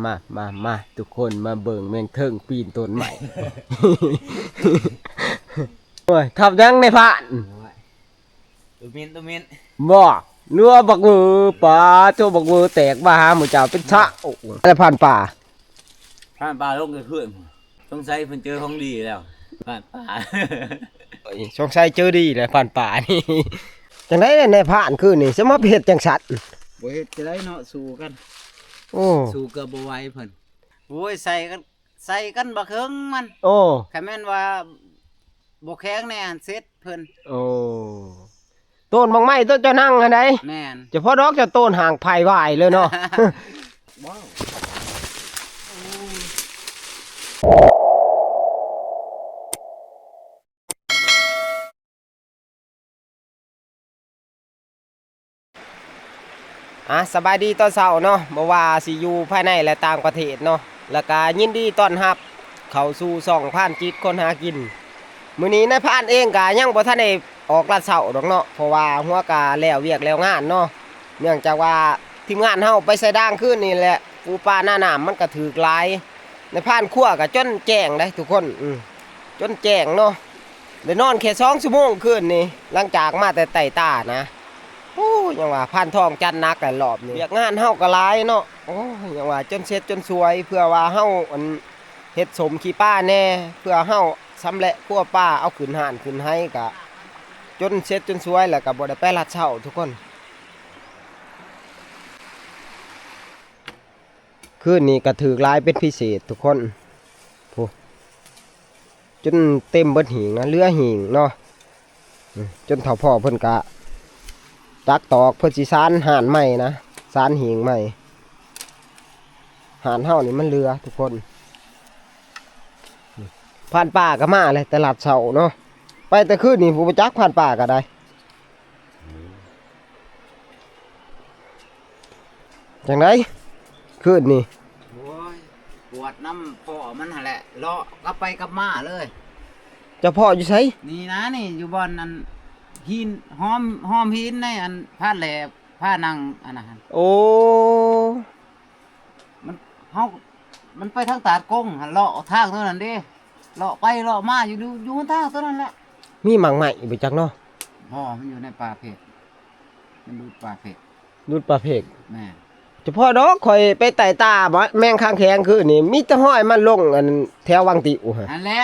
มาทุกคนมาเบิ่งแมงเทิงปีนต้นใหม่ โอ้ยทับยังในผ่านตัวมินบ่เนื้อบักมือป่าโจบักมือแตกมาหาหมู่เจ้าเป็นชะโอ้อะไรผ่านป่า ผ่านป่าลงกับเพื่อนต้องใช้เพิ่นเจอของดีแล้วผ่านป่า สงสัยเจอดีเลยผ่านป่านี่จังได๋ในผ่านคือนี่สิมาเฮ็ดจังสัตว์ บ่เฮ็ดจะได้เนาะสู้กัน โอ้ สู้กับบ่ไหวเพิ่นโอ้ยใส่กันบักเฮิงมัน โอ้ คันแม่นว่าบ่แข็งแน่เสร็จเพิ่น โอ้ต้นบางไม้ต้นเจะนั่งอันใด แม่น เฉพาะดอกจะต้นห่างไผ่วายเลยเนาะ ว้าว สบายดีตอนเช้าเนาะบ่ว่าสิอยู่ภายในและต่างประเทศเนาะแล้วก็ยินดีต้อนรับเข้าสู่ช่องผ่านจิตคนหากินมื้อนี้นายผ่านเองก็ยังบ่ทันได้ออกลาดเช้าดอกเนาะเพราะว่าหัวก็แล้วเวียกแล้วงานเนาะเนื่องจากว่าทีมงานเฮาไปใส่ด่างคืนนี่แหละปูปลาหน้าน้ำมันก็ถูกหลายนายผ่านคั่วก็จนแจ้งได้ทุกคนจนแจ้งเนาะได้นอนแค่2ชั่วโมงคืนนี่หลังจากมาแต่ไต่ตานะโอ้ยังว่าพันทองจันนักกันรอบนี้เรียกงานเฮาก็หลายเนาะโอ้ยังว่าจนเสร็จจนสวยเพื่อว่าเฮาเฮ็ดสมขี้ป้าแน่เพื่อเฮาสำเร็จคั่วป้าเอาขึ้นห่านขึ้นให้ก็จนเสร็จจนสวยแล้วก็บ่ได้ไปรัดเช้าทุกคนคืนนี้ก็ถือหลายเป็นพิเศษทุกคนโอ้จนเต็มเบิดหิงนะเรือหิงเนาะจนเฒ่าพ่อเพิ่นก็ตักตอกเพื่อสิสานห่านใหม่นะสานหิงใหม่ห่านเฮานี่มันเรือทุกคนผ่านป่าก็มาเลยตลาดเช้าเนาะไปแต่คืนนี่ผู้ประจักษ์ผ่านป่าก็ได้จังไดคืนนี่ โอ้ยปวดน้ำพ่อมันหั่นแหละเลาะกลับไปกลับมาเลย เจ้าพ่ออยู่ไส นี่นะนี่อยู่บอนอันหินหอมหินในอันผ้าแหลบผ้านั่งอันนั้น โอ้ มันเฮามันไปทางตาดกงหันเลาะทางตัวนั้นเด้เลาะไปเลาะมาอยู่ทางตัวนั้นแหละ มีหมังใหม่ไปจักเนาะ มันอยู่ในป่าเพชรมันดูป่าเพชร รุดประเภท แม่ เฉพาะดอกข่อยไปไต่ตาบ่แมงข้างแข็งคือนี่มีแต่ห้อยมันลงอันแถววังติอุฮะ อันแหละ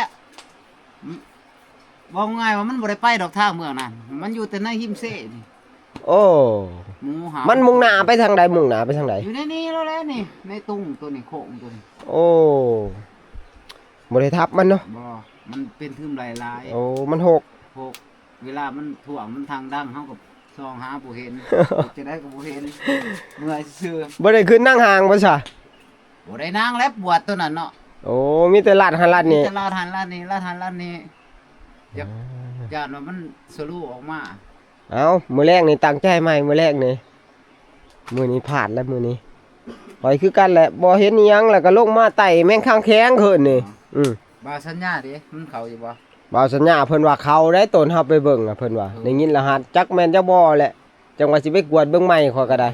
บอกง่ายว่ามันบ่ได้ไปดอกทางเมืองนั่นมันอยู่แต่ในหิมเซ่นี่ โอ้ หมูหา มันมุ่งหน้าไปทางใดมุ่งหน้าไปทางใด อยู่ในนี้แล้วแหละนี่ในตุ้งตัวนี้โค้งตัวนี้ โอ้บ่ได้ทับมันเนาะ บ่มันเป็นทึมลาย โอ้มันหก ๆพวกเวลามันถ่วงมันทางดังเฮาก็ซองหาบ่เห็น จะได้ก็บ่เห็นเมื่อยซื่อ บ่ได้ขึ้นนั่งห่างบ่ซะ บ่ได้นางแล้วปวดตัวนั้นเนาะ โอ้มีแต่ลาดหันลาดนี่ จะลาดหันลาดนี้ลาดหันลาดนี้อยากญาติว่ามันสรุออกมา เอามื้อแรกนี่ตั้งใจใหม่มื้อแรกนี่มื้อนี้พลาดแล้วมื้อนี้ข่อยคือกันแหละบ่เห็นอิหยังแล้วก็ลงมาไต่แมงข้างแข็งขึ้นนี่บ่าวสัญญาเด้มันเข้าอยู่บ่ บ่าวสัญญาเพิ่นว่าเขาได้ตนเฮาไปเบิ่งเพิ่นว่าได้ยินรหัสจักแม่นจักบ่แหละจังว่าสิไปกวดเบิ่งใหม่ข่อยก็ได้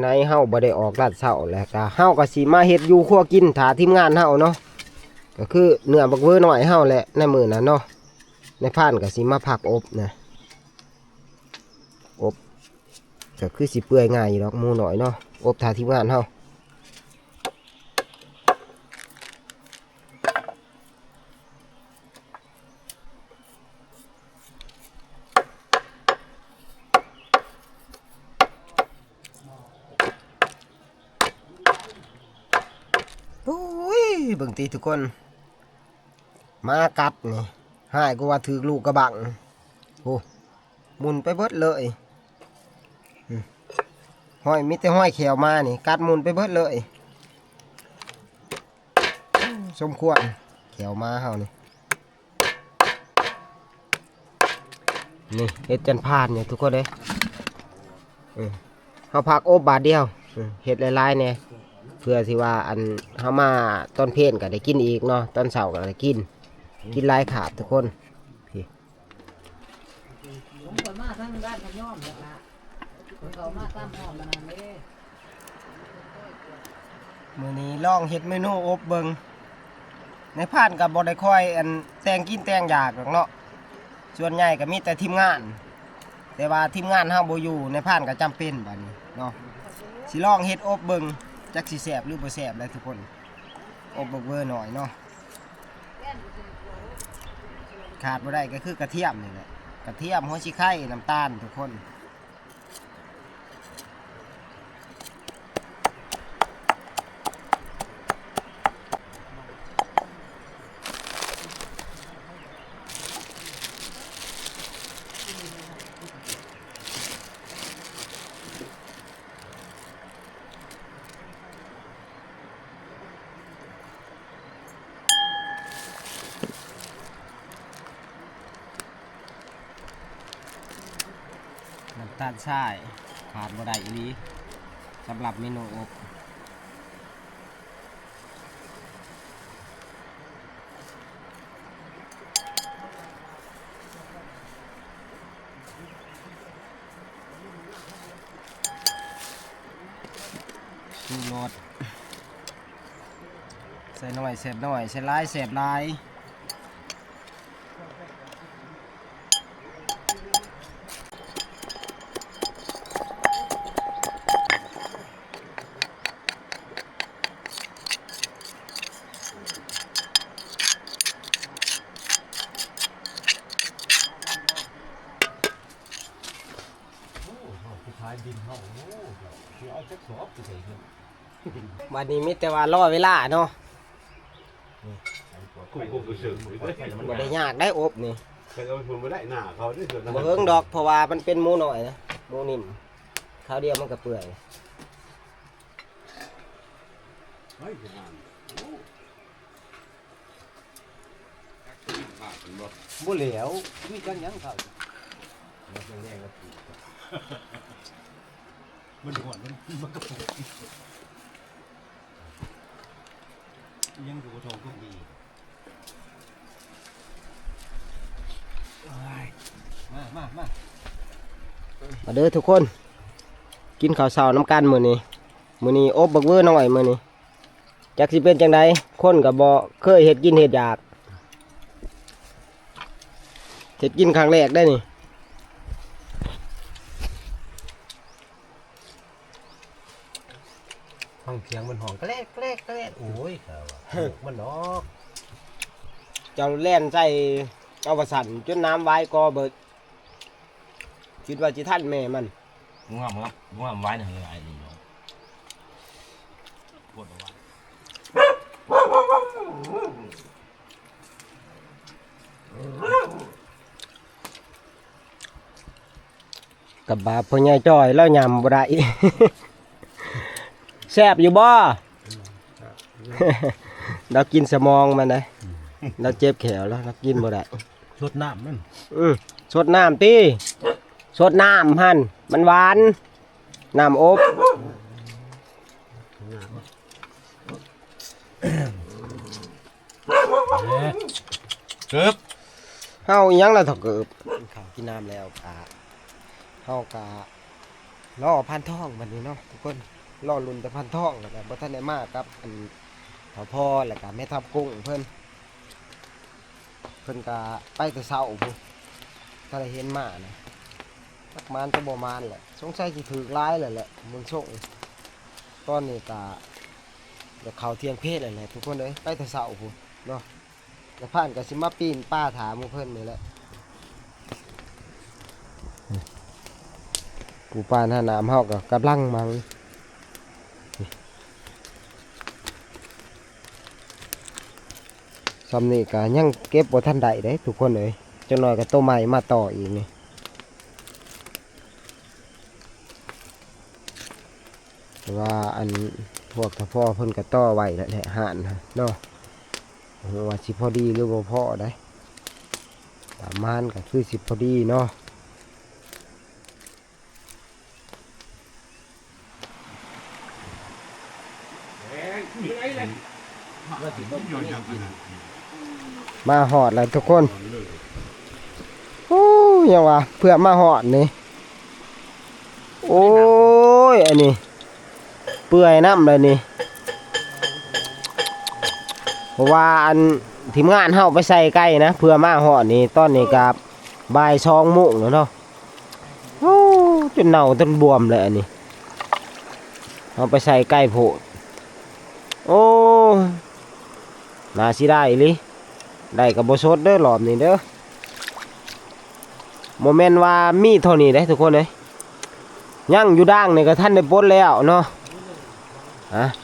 ในเฮาบ่ได้ออกลาดเช้าแล้วก็เฮาก็สิมาเฮ็ดอยู่ครัวกินถ้าทีมงานเฮาเนาะก็คือเนื้อบักเวอน้อยเฮาแหละในมื้อนั้นเนาะในพานก็สิมาผักอบนะอบก็คือสิเปื่อยง่ายอยู่ดอกหมูน้อยเนาะอบถ้าทีมงานเฮาโอ้ยเบิ่งติทุกคนมากัดนี่หายก็ว่าถือลูกกระบังโอ้หมุนไปเบิดเลยห้อยมิแต่ห้อยแขวมานี่กัดหมุนไปเบิดเลยสมควรแขวมาเฮานี่นี่เฮ็ดจันพานเนี่ยทุกคนเลยเฮาพักอบบาทเดียวเฮ็ดหลายๆเนี่ยเพื่อที่ว่าอันเฮามาตอนเพลนก็ได้กินอีกเนาะตอนเช้าก็ได้กินหลายขาดทุกคนพี่ ผมก็มาทางด้านพะยอมนั่นล่ะผมก็มาตามหอมมานานเด้ มื้อนี้ลองเฮ็ดเมนูอบเบิงในพานก็บ่ได้ค่อยอันแต่งกินแต่งอยากหรอกเนาะส่วนใหญ่ก็มีแต่ทีมงาน แต่ว่าทีมงานเฮาบ่อยู่ในพานก็จำเป็นบัดนี้เนาะสิลองเฮ็ดอบเบิงจักสิแซ่บหรือบ่แซ่บเลยทุกคนอบเบอร์หน่อยเนาะขาดบ่ได้ก็คือกระเทียมนี่แหละกระเทียมหัวชิไข่น้ำตาลทุกคนน้ำตาลทรายขาดบ่ได้อีหลีสำหรับเมนูอบชูรสใส่หน่อยเสพหน่อยใส่หลายเสพหลายวันนี้มีแต่ว่ารอเวลาเนาะบ่ได้ยากได้อบนี่ ใครเอาไปพูดไม่ได้หน้าเขาได้ส่วน บ่เฮิงดอกเพราะว่ามันเป็นหมูหน่อยนะหมูนิ่มข้าวเดียวมันก็เปื่อย บ่เหลวมีกันยังเขา มันหอนมันกระปุกยังอยู่กับทองก็ดีมาเด้อทุกคนกินข้าวเช้าน้ำกันมื้อนี้อบบักเวอร์หน่อยมื้อนี้จักสิเป็นจังไดคนก็บ่เคยเฮ็ดกินเฮ็ดอยากเฮ็ดกินครั้งแรกได้นี่ห้องเสียงมันห้องแกล้กโอ้ยครับมันนอก เจ้าแล่นใส่เอาประสันจนน้ำไว้กอเบิดคิดว่าสิทันแม่มัน งามครับงามไว้หน่อยไอ้นี่เนาะปวดเอาไว้ กับบาพ่อใหญ่จ้อยแล้วยำบ่ได้ แซ่บอยู่บ่ เรากินสมองมันนะเราเจ็บแขวแล้วเรากินบ่ได้ ชดน้ำมัน สดน้ำตีสดน้ำหั่นมันหวานน้ำอบ เกือบ เฮาอิหยังล่ะถ้าเกิบข้าวกินน้ำแล้วกะเฮากะรอพันทองบัดนี้เนาะทุกคนรอลุ้นแต่พันทองแล้วก็บ่ทันได้มากับอันเฒ่าพ่อแล้วก็แม่ทับกุ้งเพิ่นก็ไปแต่เช้าพุ่นถ้าได้เห็นมานะสักมานก็บ่มานแหละสงสัยสิถูกหลายแล้วแหละมึงส่งตอนนี้ก็เดี๋ยวเข้าเที่ยงเพศแล้วแหละทุกคนเอ้ยไปแต่เช้าพุ่นเนาะแล้วผ่านก็สิมาปีนป้าถามหมู่เพิ่นนี่แหละผู้ปานหาน้ำเฮาก็กำลังมังซำนี้ก็ยังเก็บบ่ทันได้เด้ทุกคนเอ้ยจังหน่อยก็โตใหม่มาต่ออีกนี่แต่ว่าอันพวกถ้าพ่อเพิ่นก็ต่อไว้แล้วแหละห่านเนาะว่าสิพอดีหรือบ่พอได้ประมาณก็คือสิพอดีเนาะมาหอดแล้วทุกคนโอ้ยยังวะเพื่อมาหอดนี่โอ้ยอันนี้เปื่อยน้ำเลยนี่ ราะว่าอันทีมงานเฮาไปใส่ไก่นะเพื่อมาฮอดนี่ตอนนี้ก็บ่าย2 โมงแล้วเนาะโอ้จนเน่าจนบวมเลยอันนี้เอาไปใส่ไก่โพดโอ้น่าสิได้อีหลิได้ก็บ่สดเด้อรอบนี้เด้อโมเมนต์ว่ามีเท่านี้ได้ทุกคนเลยยังอยู่ด่างนี่ก็ท่านได้ปลดแล้วเนาะ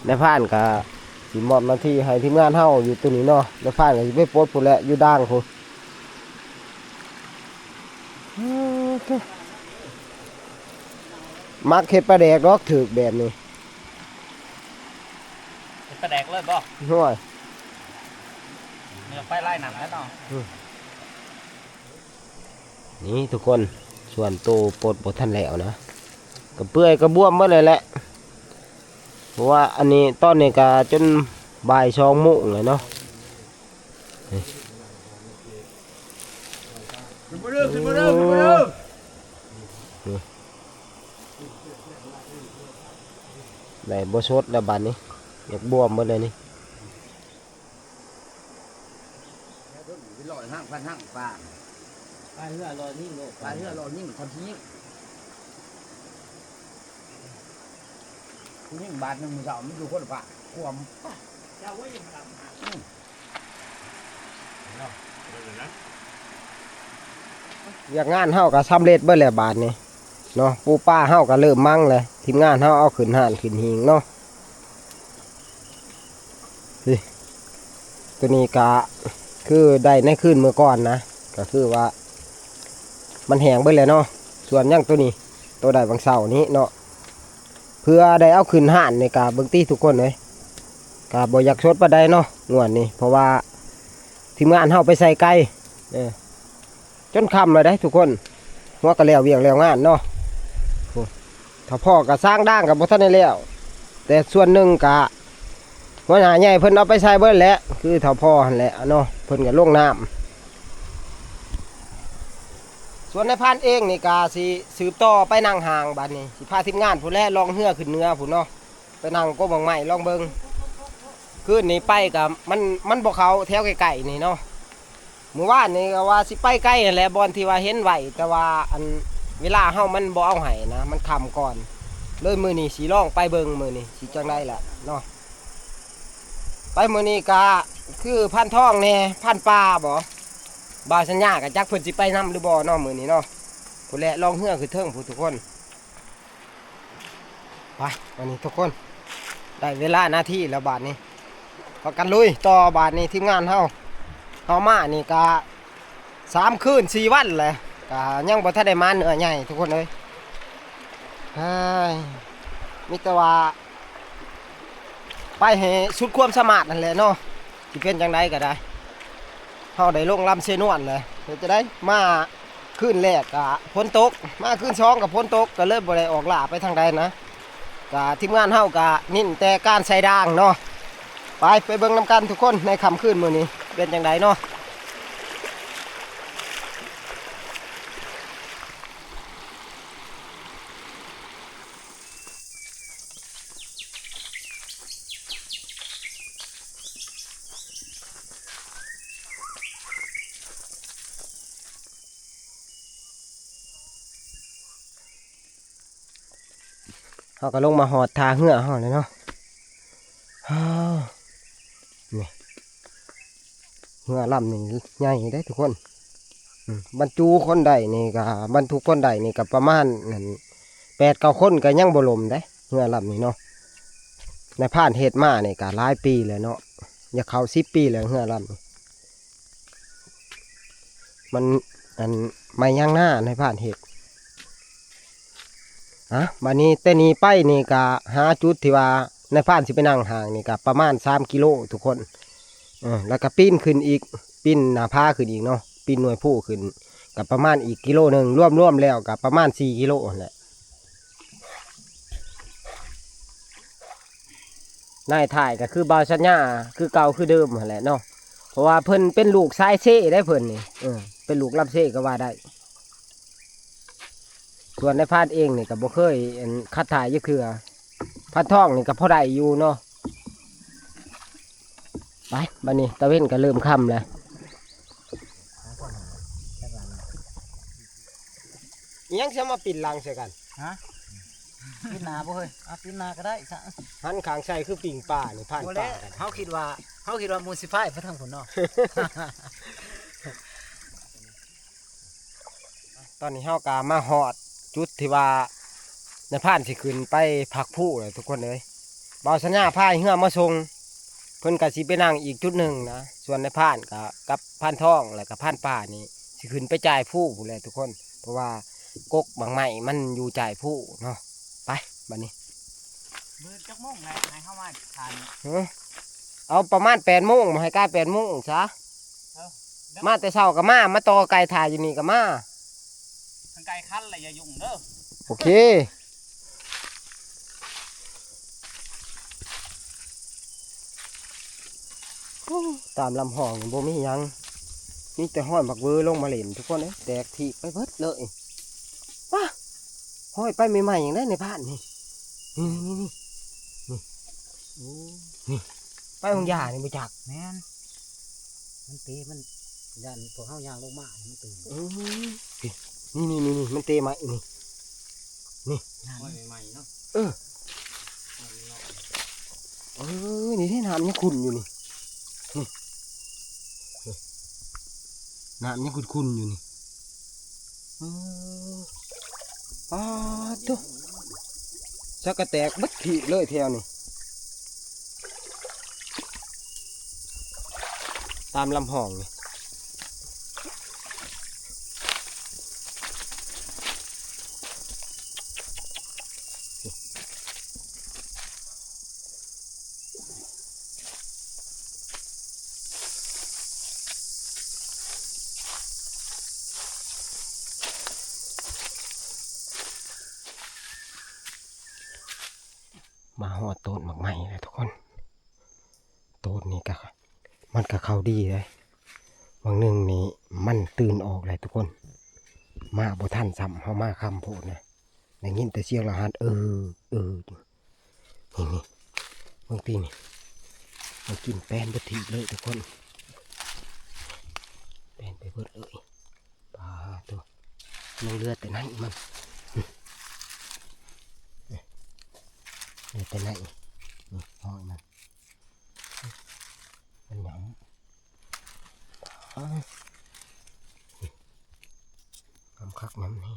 ในผ่านก็สิมอบหน้าที่ให้ทีมงานเฮาอยู่ตัวนี้เนาะในผ่านก็สิไปปลดพุ่นแหละอยู่ด่างพุ่นมักเฮ็ดปลาแดกดอกถึกแบบนี้ เป็นประแดกเลยบ่ ห่วย เนื้อไฟไล่หนังแล้วเนาะ นี่ทุกคนส่วนโตปลดบ่ทันแล้วนะก็เปื่อยก็บวมหมดเลยแหละเพราะว่าอันนี้ตอนนี้ก็จนบ่าย2 โมงเลยเนาะ ขึ้นมาเด้อขึ้นมาเด้อขึ้นมาเด้อ ได้บ่สดแล้วบัดนี้อยากบวมหมดเลยนี่ ลอยห้างพันห้างปลา ปลาเหือรอนี่โลก ปลาเรือลอยยิ่งทำทิ้งคุณยิ่งบาทหนึ่งมือสาวมันอยู่คนละปะความ เจ้าว่ายังมาดำ อยากงานเฮาก็สำเร็จเบิดแล้วบาดนี้เนาะปูป้าเฮาก็เริ่มมั่งเลยทีมงานเฮาเอาขึ้นห่านขึ้นหิงเนาะนี่ตัวนี้ก็คือได้ในคืนเมื่อก่อนนะก็คือว่ามันแห้งเบิดแล้วเนาะส่วนยังตัวนี้ตัวได้บางเสาร์นี้เนาะเพื่อได้เอาขึ้นห่านในกาเบิ่งตี้ทุกคนเลยกาบ่อยากชดปานใดเนาะงวดนี้เพราะว่าทีมงานเฮาไปใส่ไก่จนค่ำเลยได้ทุกคนหัวก็แล้วเวียงแล้วงานเนาะถ้าพ่อก็สร้างด่างกับบ่ทันได้แล้วแต่ส่วนหนึ่งกะหัวหน้าใหญ่เพิ่นเอาไปใส่เบิดแล้วคือถ้าพ่อหั่นแหละเนาะเพิ่นก็ลงน้ำส่วนในพานเองนี่กาสิสืบต่อไปนั่งห่างบัดนี้สิพาทีมงานผู้แลลองเหือขึ้นเหนือผู้เนาะไปนั่งก้มบังไม้ลองเบิ่งคืนนี้ไปกับมันบ่เข้าแถวไกลๆนี่เนาะเมื่อวานนี่ก็ว่าสิไปใกล้นั่นแหละบอนที่ว่าเห็นไหวแต่ว่าอันเวลาเฮามันบ่เอาให้นะมันค่ำก่อนเลยมื้อนี้สิลองไปเบิ่งมื้อนี้สิจังได๋ล่ะเนาะไปมื้อนี้ก็คือพันทองแน่พันปลาบ่บ่าวสัญญาก็จักเพิ่นสิไปนํหรือบ่เนาะมื้อนี้เนาะผู้แลลองเฮือคือเทิงผู้ทุกคนไปวันนี้ทุกคนได้เวลาหน้าที่แล้วบาดนี้พากันลุยต่อบาดนี้ทีมงานเฮามานี่ก็3 คืน 4 วันแหละก็ยังบ่ทันได้มาเนื้อใหญ่ทุกคนเลยมีแต่ว่าไปให้สุดความสามารถนั่นแหละเนาะสิเป็นจังไดก็ได้เฮาได้ลงลำเชนวนเลยเดี๋ยวจะได้มาคืนแรกก็ฝนตกมาคืน2ก็ฝนตกก็เลยบ่ได้ออกล่าไปทางใดนะก็ทีมงานเฮาก็นิ่นแต่การใส่ด่างเนาะไปเบิ่งนำกันทุกคนในค่ำคืนมื้อนี้เป็นจังไดเนาะเขาก็ลงมาหอดทาเหือเขาเลยเนาะนี่เหือลำนี่ใหญ่ได้ทุกคนบรรจุคนใดนี่ก็บรรทุกคนใดนี่ก็ประมาณ8-9 คนก็ยังบ่ลมได้เหือลำนี่เนาะในผ่านเฮ็ดมานี่ก็หลายปีแล้วเนาะอย่าเข้า10 ปีแล้วเหือลำนี่มันไม่ย่างหน้าในผ่านเฮ็ดบัดนี้แต่นี้ไปนี่ก็หาจุดที่ว่าในผ่านสิไปนั่งห่างนี่ก็ประมาณ3 กิโลทุกคนแล้วก็ปีนขึ้นอีกปีนหน้าผาขึ้นอีกเนาะปีนหน่วยผู้ขึ้นกับประมาณอีกกิโลหนึ่งรวมแล้วกับประมาณ4 กิโลแหละนายถ่ายก็คือบาวชัญญาคือเก่าคือเดิมแหละเนาะเพราะว่าเพิ่นเป็นลูกชายเซ่ได้เพิ่นนี่เป็นลูกรับเซ่ก็ว่าได้ส่วนในพาดเองนี่ก็บ่เคยคัดถ่ายยี่คือพัดท่องนี่ก็พอได้อยู่เนาะ ไปบัดนี้ตะเว้นก็เริ่มค่ำแล้วยังจะมาปิดลังใส่กัน ปิดหน้าบ่เฮ้ยปิดหน้าก็ได้ซะ หันข้างใส่คือปิ่งป่านี่ผ่าน บ่ ป่า แล้ว กัน เฮาคิดว่ามูลสิพายไปทางพุ่นเนาะ ตอนนี้เฮากามาฮอดจุดที่ว่าในผ่านสิขึ้นไปพักผู้เลยทุกคนเลยบ่าวสัญญาพายเหือมาส่งเพิ่นก็สิไปนั่งอีกจุดหนึ่งนะส่วนในผ่านกับผ่านทองแล้วก็ผ่านป่านี่สิขึ้นไปจ่ายผู้พู้นแหละทุกคนเพราะว่ากกบางไม้มันอยู่จ่ายผู้เนาะไปบัดนี้ เบิดจักโมงแล้วให้เฮามาทาน เอาประมาณ8 โมงมาให้ใกล้8 โมงซะมาแต่เช้าก็มาต่อไก่ถ่ายอยู่นี่ก็มา ทางไกลคันเลยอย่ายุ่งเด้อ โอเคตามลำห้องบ่มีหยังมีแต่ห้อยบักเวอลงมาเล่นทุกคนเลยแตกทีไปเบิดเลยว้าห้อยไปใหม่ๆอย่างได้ในบ้านนี่นี่โอ้นี่ไปของยานี่ไปจัก แม่นมันตีมันยันพวกเฮาย่างลงมามันตื่น นี่มันเตะไหมนี่ ใหม่ๆเนาะ นี่ที่น้ำยังขุ่นอยู่นี่น้ำยังขุ่นอยู่นี่ตัวชักกระแตกบัดขีดเลยแถวนี่ตามลำห้องนี่มาหอดต้นหมากไหม้เลยทุกคนต้นนี้ก็มันก็เข้าดีเลยบางหนึ่งนี่มันตื่นออกเลยทุกคนมาบ่ทันซ้ำเขามาคำพูดนะได้ยินแต่เสียงละหัดนี่บางทีนี่มันกินแป้นบะทีเลยทุกคนแป้นไปเบิดเลยปลาตัวมันเลือดแต่ไหนมันเลือดแต่ไหนนี่ห้อยมันหยำคำคักน้ำนี่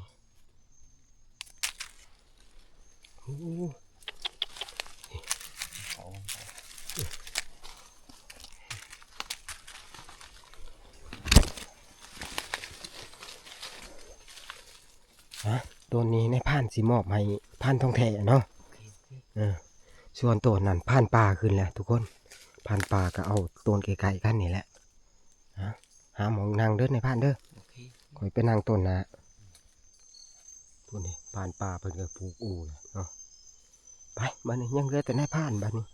ตัวนี้ในผ่านสีมอบให้ผ่านทองแท้เนาะส่วนตัวนั้นผ่านป่าขึ้นแหละทุกคนผ่านป่าก็เอาต้นไก่ๆกันนี่แหละหาหมองนางเด้อในผ่านเด้อคอยไปนางต้นนะตัวนี้ผ่านป่าเพิ่นก็ปลูกอู่เนาะไปบ้านนี้ยังเหลือแต่ในผ่านบ้านนี้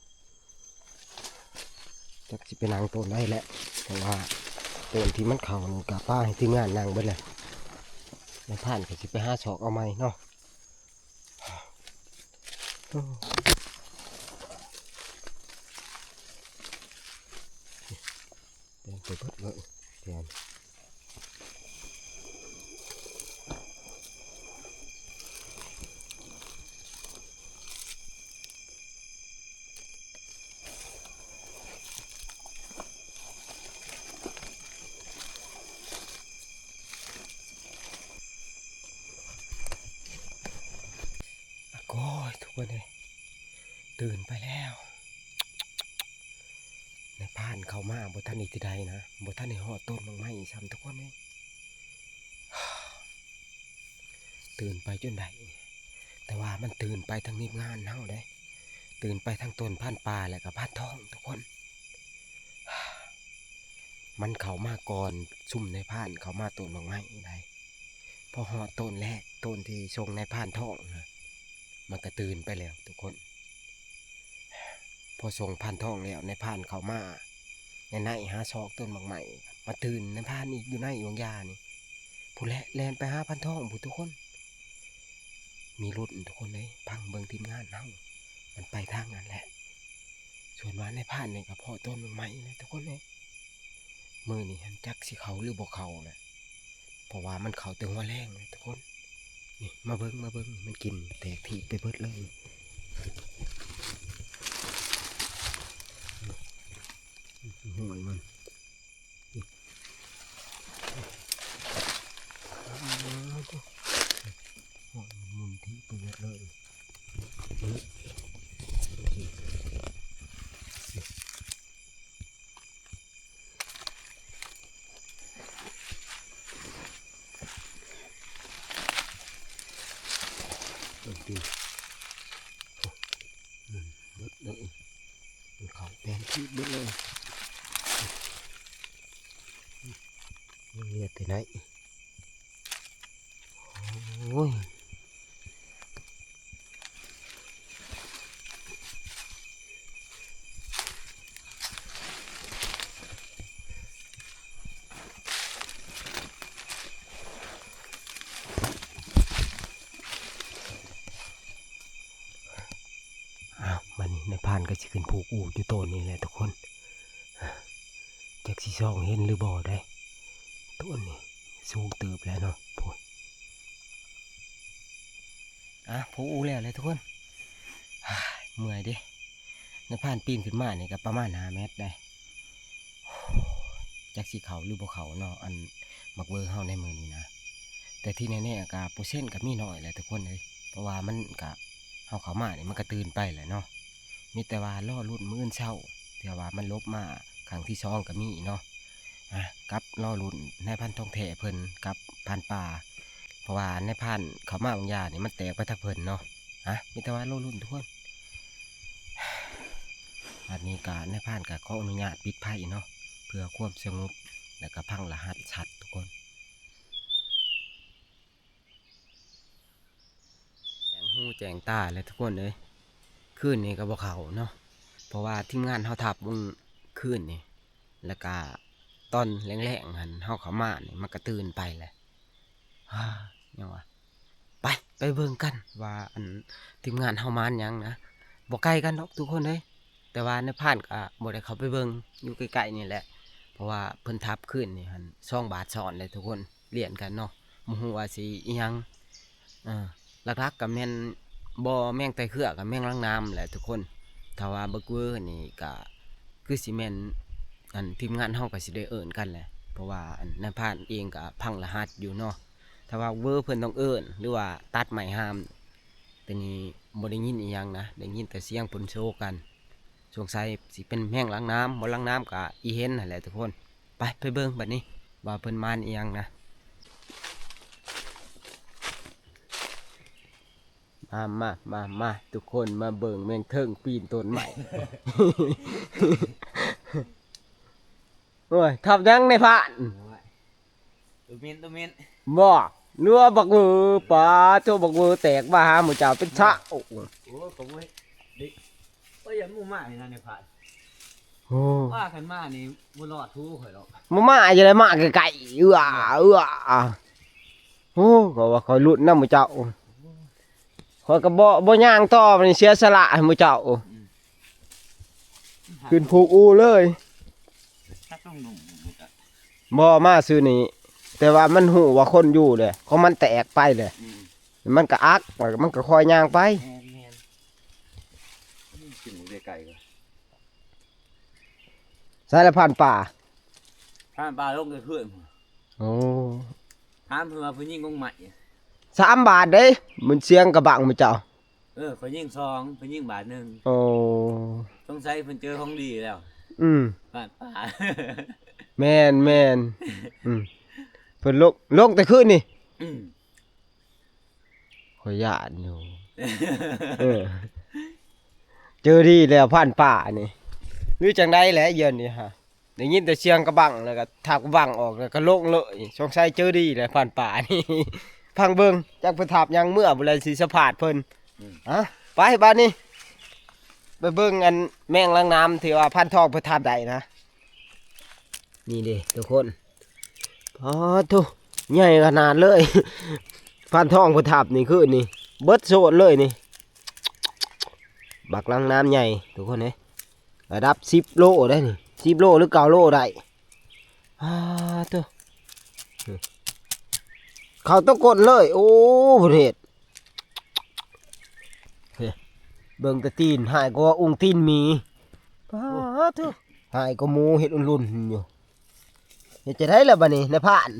จะสิไปนางต้นได้แหละเพราะว่าต้นที่มันเข่านี่กับป้าให้ทีมงานนางเบิดเลยในผ่านก็สิไปหาศอกเอาไม้เนาะเดินไปเบิดเลยเดินโอ้ยทุกคนเลยตื่นไปแล้วในผ่านเข้ามาบ่ทันอีกทีใดนะบ่ทันในหอดต้นบางไม้ซ้ำทุกคนเลยตื่นไปจนได้แต่ว่ามันตื่นไปทางนิบงานเฮาได้ตื่นไปทางต้นผ่านป่าแล้วก็ผ่านท้องทุกคนมันเข้ามาก่อนซุ่มในผ่านเข้ามาต้นบางไม้ได้พอหอดต้นแรกต้นที่ทรงในผ่านท้องนะมันก็ตื่นไปแล้วทุกคนพอส่งผ่านท้องแล้วในผ่านเขามาในหาซอกต้นบางใหม่มาตื่นในผ่านอีกอยู่ในวงยานี่ผู้แลนไปหาผ่านท้องผู้ทุกคนมีรถทุกคนเลยพังเบิงทีมงานเฮามันไปทางนั้นแหละ ส่วนว่าในผ่านนี่ก็พอต้นใหม่เลยทุกคนเลยมือนี่หันจักสิเขาหรือบ่เขาแหละเพราะว่ามันเขาเต็มหัวแรงเลยทุกคนนี่มาเบิ้งมันกินแตกทีไปเบิดเลยห่วยมันมุนที่ไปเบิดเลยดูเบิดเลยเขาแปลนที่เบิดเลยเงียบไปไหนโอ้ยมันนี่ในพานก็จะขึ้นผูกอู่อยู่ต้นนี่แหละทุกคนจากสีซองเห็นหรือบ่ได้ต้นนี่สูงเติบแล้วเนาะพูดผูกอู่แล้วเลยทุกคนเมื่อยดิในพานปีนขึ้นมาเนี่ยก็ประมาณ5 เมตรได้จากสีเขาหรือบ่เขาเนาะอันมักเบอร์เฮาในมือนี้นะแต่ที่แน่ๆก็เปอร์เซ็นต์ก็มีน้อยแหละทุกคนเลยเพราะว่ามันก็เฮาเขามาเนี่ยมันก็ตื่นไปแหละเนาะมีแต่ว่าล่อรุ่นมื้อเช้าแต่ว่ามันลบมาครั้งที่2ก็มีเนาะกับล่อรุ่นในพันทองแท้เพิ่นกับพันป่าเพราะว่าในพันเขามาบางอย่างนี่มันแตกไปทักเพิ่นเนาะมีแต่ว่าล่อรุ่นทุกคนอันนี้ก็ในพันก็ขออนุญาตปิดไพ่เนาะเพื่อความสงบและก็พังรหัสชัดทุกคนแจงหูแจงตาเลยทุกคนเลยคืนนี้ก็บ่เขาเนาะเพราะว่าทีมงานเขาทับมึงคืนนี่แล้วก็ตอนแรงๆหันเขาเขามาเนี่ยมันก็ตื่นไปแหละยังวะไปเบิ่งกันว่าอันทีมงานเขามาอย่างนะบ่ไกลกันหรอกทุกคนเลยแต่ว่าในผ่านก็บ่ได้เขาไปเบิ่งอยู่ใกล้ๆนี่แหละเพราะว่าเพิ่นทับคืนนี่หัน2 บาทสอนเลยทุกคนเรียนกันเนาะบ่ฮู้ว่าสิอีหยังหลักๆก็แม่นบ่แม่งไตเครือกับแม่งล้างน้ำแหละทุกคนถ้าว่าเบิกเวอร์นี่ก็คือสิแม่นอันทีมงานเฮาก็สิได้เอิ้นกันแหละเพราะว่าอันในผ่านเองก็พังรหัสอยู่เนาะถ้าว่าเวอร์เพิ่นต้องเอิ้นหรือว่าตัดไม้ห้ามแต่นี้บ่ได้ยินอีหยังนะได้ยินแต่เสียงเพิ่นโชว์กันสงสัยสิเป็นแม่งล้างน้ำบ่ล้างน้ำก็อีเห็นนั่นแหละทุกคนไปเบิ่งบัดนี้ว่าเพิ่นมานอีหยังนะมาทุกคนมาเบิ่งแมงเทิงปีนต้นใหม่ โอ้ยทับยังในผ่าน ตัวมิน บ่เนื้อบักมือปลาตัวบักมือแตกมาหาหมูเจ้าเป็นชะโอ้ก็บ่ดิอย่ามู่มานี่นะในผ่าน โอ้ ว่ากันมานี่บ่รอดทูข่อยหรอก มาจะได้มาไกลๆโอ้ก็ว่าคอยลุ้นนำหมูเจ้าคอยก็บ่ย่างต่อมันเสียสละให้หมูเจ้าขึ้นผูกอูเลยบ่มาซื้อนี่แต่ว่ามันหูว่าคนอยู่เลยเขามันแตกไปเลยมันก็อักมันก็คอยย่างไปกินหมูไก่ก็ สายละผ่านป่า ผ่านปลาลงเพื่อน โอ้ ถามเพิ่นว่าเพิ่นยิงกงใหม่ 3 บาทเด้มันเสียงกระบังหมูเจ้าเพิ่นยิง2เพิ่นยิงบาทนึง โอ้ สงสัยเพิ่นเจอของดีแล้วผ่านปลา แม่นเพิ่นลงแต่คืนนี่ขอยย่านอยู่เจอดีแล้วผ่านป่านี่หรือจังได๋แหละเย็นนี่ฮะได้ยินแต่เสียงกระบังแล้วก็ถากกระบังออกแล้วก็ลงเลยสงสัยเจอดีแล้วผ่านป่านี่พังเบิ่งจักเพิ่นทับยังเมื่อบ่เลยสิสะพาดเพิ่นไปบ้านนี้ไปเบิ่งอันแมงล้างน้ำที่ว่าพันทองเพิ่นทับได้นะนี่ดิทุกคนทุใหญ่ขนาดเลยพันทองเพิ่นทับนี่คือนี่เบิดโซดเลยนี่บักล้างน้ำใหญ่ทุกคน ระดับ10 โลได้นี่10 โลหรือ9 โลได้ตัวเขาต้องกดเลยโอ้ประเทศเบิ่งแต่ตีนหายก็ว่าอุ้งตีนมีตัวหายก็หมูเห็ดอุ่นๆอยู่เฮ็ดจะได้แล้วบัดนี้ในผ่าน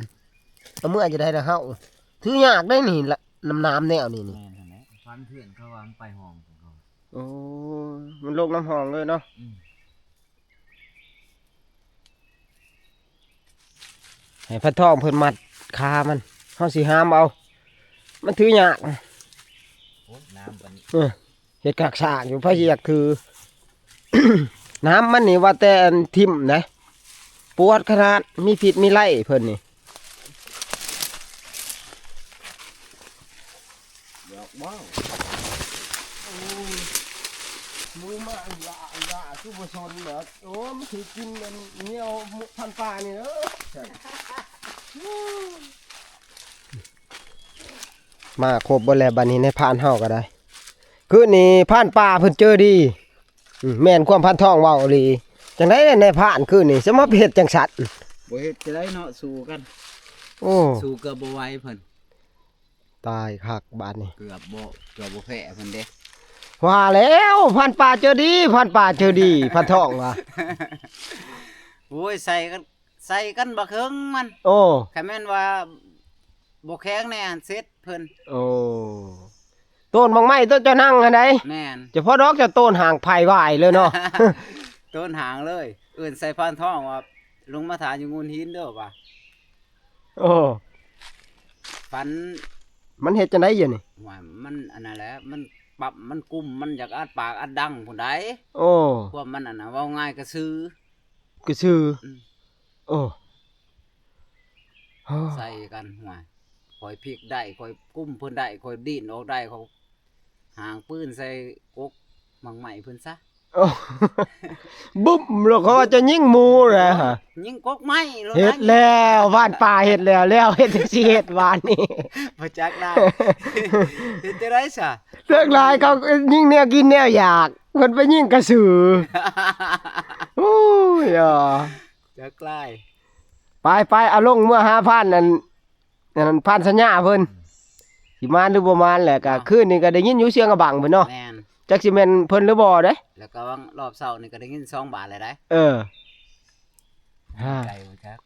เอาเมื่อจะได้นะเฮาถือยากได้นี่ละน้ำแนวนี่ แม่นหั่นแหละฟันเพื่อนเขาวางไปห้องของเขา โอ้มันโลกน้ำหองเลยเนาะให้พระทองเพิ่นมัดคามันเฮาสิห้ามเอามันถือยาก โอ้น้ำปานนี้ เฮ็ดกากสากอยู่พระอยากคือ น้ำมันนี่ว่าแต่อันทิ่มนะปวดขนาดมีผิดมีไล่เพิ่นนี่ ดอกบ้าว มูมาอย่าคือบ่ชนเหรอโอ้มันสิกินอันเหนียวพันปลานี่เด้อมาครบบ่แล้วบัดนี้ในพานเฮาก็ได้คือนี่พานป่าเพิ่นเจอดีแม่นความพันทองเว้าอีหลีจังได๋ในพานคือนี่สมาเฮ็ดจังสัตว์ บ่เฮ็ดจะได้เนาะสู้กัน โอ้ สู้เกือบบ่ไหวเพิ่น ตายคักบาดนี้ เกือบบ่แพ้เพิ่นเด้ ว่าแล้วพันป่าเจอดีพันป่าเจอดีพันทองว่ะ โอ้ยใส่กันบักเฮิงมัน โอ้ คันแม่นว่าบ่แข็งแน่หั่นเสร็จเพิ่น โอ้ต้นบางไม้ต้นจะนั่งอันใด แม่น เฉพาะดอกจะต้นห่างไผ่วายเลยเนาะ ต้นหางเลยเอื่นใส่พานท้องว่าลงมาถานอยู่งูนหินเด้อว่ะ โอ้ ฟัน มันเฮ็ดจังได๋อยู่นี่ ว่ามันอันนั้นแหละมันปรับมันกุมมันอยากอัดปากอัดดังพุ่นใด โอ้ พวกมันอันน่ะเว้าง่ายก็ซื้อ ก็ชื่อ อืม โอ้โอ้ ใส่กันห่วยคอยพลิกได้คอยกุมเพิ่นได้คอยดิ้นออกได้เขาหางปืนใส่กกมังใหม่เพิ่นซะ โอ้ บุ้มแล้วเขาว่าจะยิงหมูแหละฮะ ยิงกกไม้โลด เฮ็ด นะ แล้วบ้านป่าเฮ็ดแล้วเฮ็ดจังซี่เฮ็ดวานนี่ บ่จักได้ เฮ็ดจะได้ซะ เลิกหลายเขายิงแนวกินแนวอยากเพิ่นไปยิงกระสือโอ้ยอ่ะ จักไล่ ไปเอาลงเมื่อหาพันนั่นพันสัญญาเพิ่นสิมาหรือบ่มาแหละก็คืนนี้ก็ได้ยินอยู่เสียงกระบังเพิ่นเนาะ แม่น จักสิแม่นเพิ่นหรือบ่เด้ แล้วก็วังรอบเช้านี่ก็ได้ยิน2 บาทเลยได้ เออ ใจบ่จัก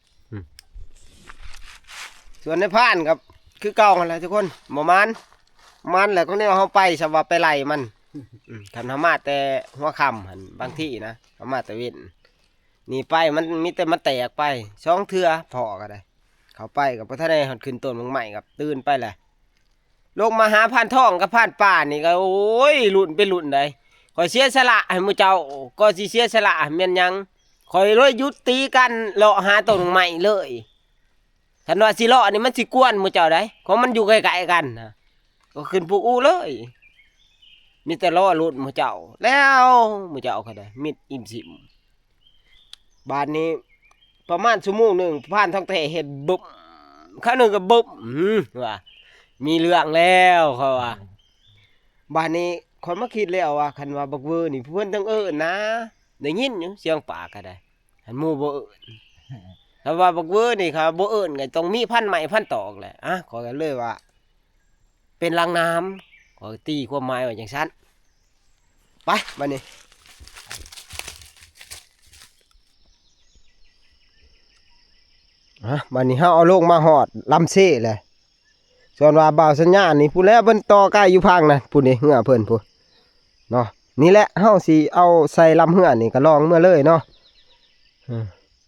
ส่วนในพานครับคือเก่าหั่นแหละทุกคนบ่มันแหละก็แนวเฮาไปสว่าไปไล่มันคันเฮามาแต่หัวค่ำหั่นบางที่นะเฮามาแต่เว้นนี่ไปมันมีแต่มันแตกไป2เทื่อพอก็ได้เข้าไปก็บ่ทันได้ฮอดขึ้นต้นใหม่ครับตื่นไปแหละลงมาหาพานทองกับพานป่านี่ก็โอ้ยรุ่นเป็นรุ่นใดข่อยเสียสละให้หมู่เจ้าก็สิเสียสละแม่นหยังข่อยเลยหยุดตีกันเลาะหาต้นใหม่เลยคันว่าสิเลาะนี่มันสิกวนหมู่เจ้าได้เพราะมันอยู่ใกล้ๆกันนะก็ขึ้นภูอูเลยมีแต่ล้อรุ่นหมู่เจ้าแล้วหมู่เจ้าก็ได้มิดอิ่มสิมบาดนี้ประมาณชั่วโมงหนึงพานทองแท้เฮ็ดบึบข้าวหนึงก็บึบว่ามีเรื่องแล้วเขาว่าบ้านนี้คนมาคิดแล้วว่าคันว่าบักเวอร์นี่เพิ่นต้องเอิ้นนะได้ยินอยู่เสียงปากก็ได้หันหมู่บ่เอิ้นถ้าว่าบักเวอร์นี่ครับบ่เอิ้นก็ต้องมีพันไม้พันตอกแหละขอกันเลยว่า เป็นรางน้ำขอตีความหมายไว้จังซั่นไปบัดนี้บัดนี้เฮาเอาลงมาฮอดลำเซ่เลยส่วนว่าบ่าวสัญญาณนี่ผู้แล้วเพิ่นต่อใกล้อยู่พังนะผู้นี่เหือเพิ่นผู้เนาะนี่แหละเฮาสิเอาใส่ลำเหือนี่ก็ลองเมื่อเลยเนาะ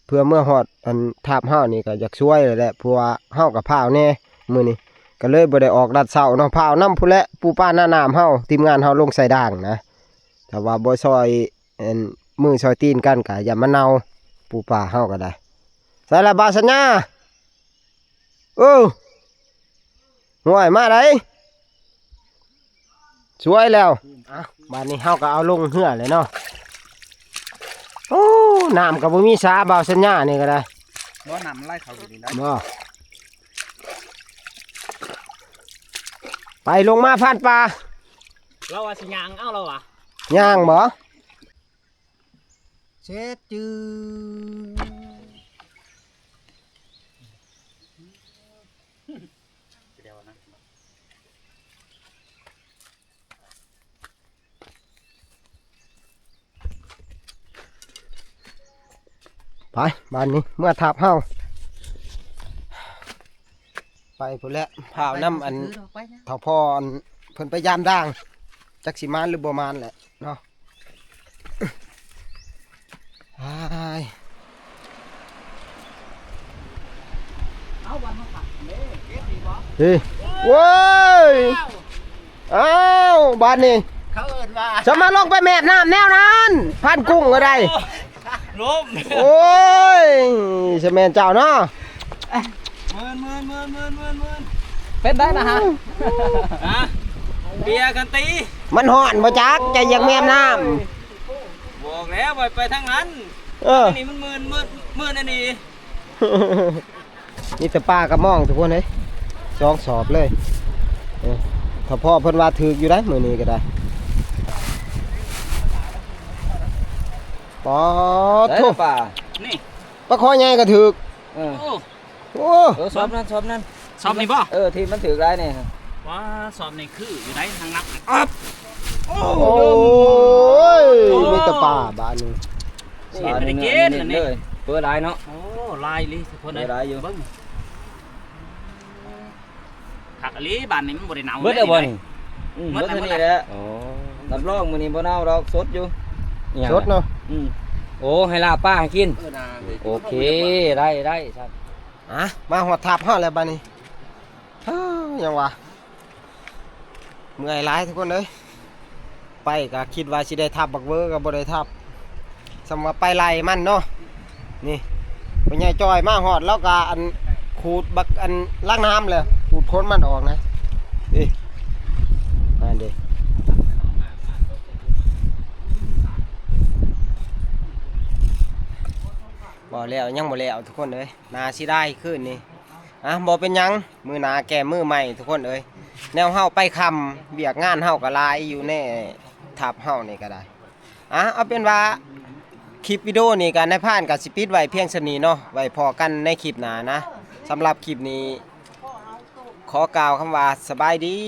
เพื่อเมื่อฮอดอันทาบเฮานี่ก็อยากช่วยเลยแหละเพราะว่าเฮากับพาวแน่มื้อนี้ก็เลยบ่ได้ออกดัดเช้าเนาะพาวนํผู้และปูป้าหน้าน้ำเฮาทีมงานเฮาลงใส่ด่างนะถ้าว่าบ่ซอยอันมือซอยตีนกันก็อย่ามาเนาปูป้าเฮาก็ได้ใส่ละบ่าวสัญญาห่วยมาได้สวยแล้วบ้านนี้เฮาก็เอาลงเหือเลยเนาะโอ้น้ำก็บ่มีสาบ่าวสัญญานี่ก็ได้ บ่นำไล่เขาอยู่นี่ได้ บ่ไปลงมาผ่านป่า เราว่าสิยางเอาเราอ่ะ ย่างบ่ เช็ดจืไปบ้านนี้เมื่อทับเฮาไปพุ่นแหละพาวน้ำอันเท่าพออันเพิ่นไปยามด่างจักสิมานหรือบ่มานแหละเนาะเฮ้ยเว้ยอ้าวบ้านนี้ เขาเอิ้นว่า จะมาลงไปแมบน้ำแนวนั้นพันกุ้งก็ได้ ล้ม โอ้ยใช่แม่นเจ้าเนาะ เมิน เป็นได้นะฮะ อ่ะเบียร์กันตี มันห่อนบ่จักใจอยากแมบน้ บอกแล้วไปทางนั้น ำเออ นี่มันมืนอันนี้ นี่แต่ป้ากระม่องทุกคนเลยสองสอบเลยเออถ้าพ่อเพิ่นว่าถืออยู่ได้มื้อนี้ก็ได้ปอ ได้ ทุ ป่า นี่ ปลาคอใหญ่ก็ถือ เออ โอ้ โอ้ สอบนั่น สอบนี่ป่ะ ที่มันถือได้เนี่ย ว่าสอบนี่คืออยู่ไหนทางนับ โอ้ยมีแต่ป่าบ้านนี้ ไม่ได้กินอันนี้ เปิดลายเนาะ โอ้ลายลิทุกคนเลย ลายอยู่ เบิ้งผักอลีบ้านนี้มันบ่ได้หนาว เบิดเอาบ่นี่ เบิด เท่า เบิด นี้แหละรับรองมื้อนี้บ่เน่าดอกสดอยู่ สดเนาะ โอ้ให้ลาป้าให้กินโอเคได้ครับ อ่ะมาหอดทับเฮาแล้วบ้านนี้อ้าวยังวะเมื่อยหลายทุกคนเลยไปก็คิดว่าสิได้ทับบักเวอร์ก็บ่ได้ทับสำว่าไปไล่มันเนาะนี่พ่อใหญ่จอยมาหอดแล้วก็อันขูดบักอันล้างน้ำเลยขูดโคนมันออกนะนี่อันเด้บ่แล้วยังบ่แล้วทุกคนเอ้ยนาสิได้ขึ้นนี่อ่ะบ่เป็นหยังมือหนาแก่มือใหม่ทุกคนเอ้ยแนวเฮาไปคำเบียกงานเฮาก็หลายอยู่แน่ทับเฮานี่ก็ได้อ่ะเอาเป็นว่าคลิปวิดีโอนี้กันในผ่านกับสิปิดไว้เพียงสนี้เนาะไว้พอกันในคลิปหน้านะสำหรับคลิปนี้ขอกล่าวคำว่าสบายดี